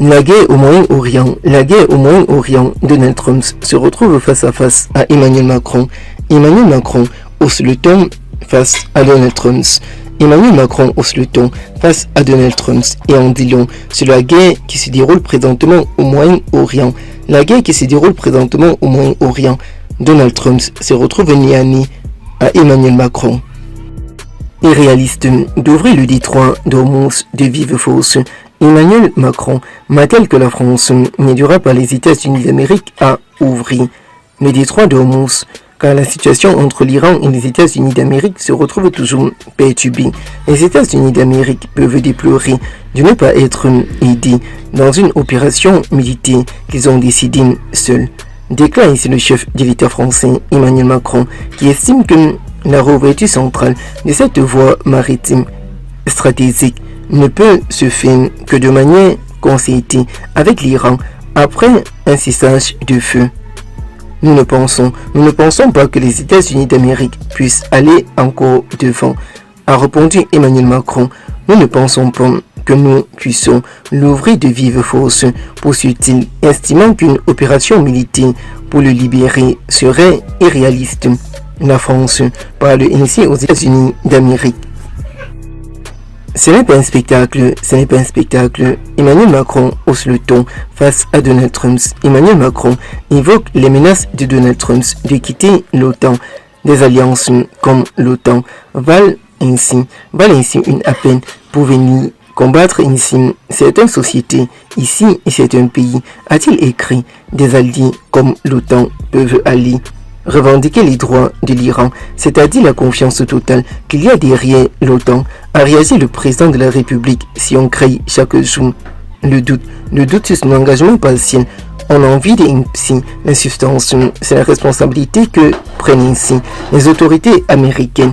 La guerre au Moyen-Orient. La guerre au Moyen-Orient. Donald Trump se retrouve face à face à Emmanuel Macron. Emmanuel Macron hausse le ton face à Donald Trump. Emmanuel Macron hausse le ton face à Donald Trump et en dit long sur la guerre qui se déroule présentement au Moyen-Orient. La guerre qui se déroule présentement au Moyen-Orient. Donald Trump se retrouve nez à nez à Emmanuel Macron. Irréaliste d'ouvrir le détroit d'Ormuz de vive force. Emmanuel Macron martèle que la France n'aidera pas les États-Unis d'Amérique à ouvrir le détroit d'Ormuz, car la situation entre l'Iran et les États-Unis d'Amérique se retrouve toujours perturbée. Les États-Unis d'Amérique peuvent déplorer de ne pas être aidés dans une opération militaire qu'ils ont décidé seuls. Déclare ici le chef de l'État français Emmanuel Macron, qui estime que la réouverture centrale de cette voie maritime stratégique ne peut se faire que de manière concertée avec l'Iran après un cessage de feu. Nous ne pensons pas que les États-Unis d'Amérique puissent aller encore devant, a répondu Emmanuel Macron. Nous ne pensons pas que nous puissions l'ouvrir de vive force, poursuit-il, estimant qu'une opération militaire pour le libérer serait irréaliste. La France parle ainsi aux États-Unis d'Amérique. Ce n'est pas un spectacle, Emmanuel Macron hausse le ton face à Donald Trump. Emmanuel Macron évoque les menaces de Donald Trump de quitter l'OTAN. Des alliances comme l'OTAN valent ainsi une appel pour venir combattre ici certaines sociétés, ici et certains pays, a-t-il écrit. Des alliés comme l'OTAN peuvent aller revendiquer les droits de l'Iran, c'est-à-dire la confiance totale qu'il y a derrière l'OTAN, a réagi le président de la République si on crée chaque jour le doute sur son engagement partiel. On a envie ainsi la substance, c'est la responsabilité que prennent ici les autorités américaines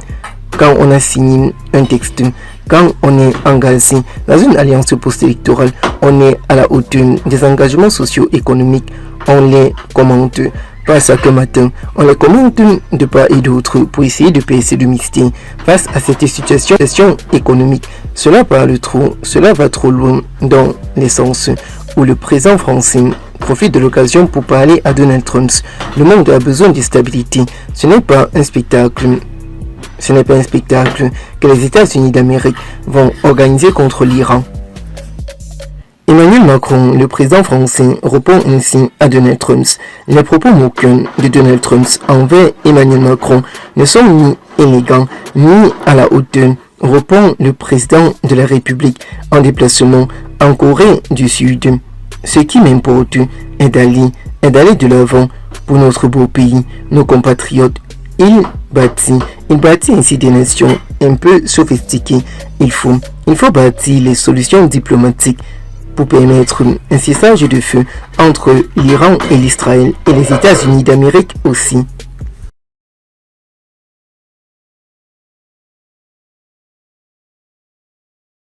quand on a signé un texte. Quand on est engagé dans une alliance post-électorale, on est à la hauteur des engagements socio-économiques, on les commente. Pas chaque matin, on les commente de part et d'autre pour essayer de percer le mystère face à cette situation économique. Cela va trop loin dans les sens où le président français profite de l'occasion pour parler à Donald Trump. Le monde a besoin de stabilité. Ce n'est pas un spectacle que les États-Unis d'Amérique vont organiser contre l'Iran. Emmanuel Macron, le président français, répond ainsi à Donald Trump. Les propos moqueurs de Donald Trump envers Emmanuel Macron ne sont ni élégants ni à la hauteur, répond le président de la République en déplacement en Corée du Sud. Ce qui m'importe est d'aller de l'avant pour notre beau pays, nos compatriotes. Il bâtit ainsi des nations un peu sophistiquées. Il faut bâtir les solutions diplomatiques pour permettre un cessage de feu entre l'Iran et l'Israël et les États-Unis d'Amérique aussi.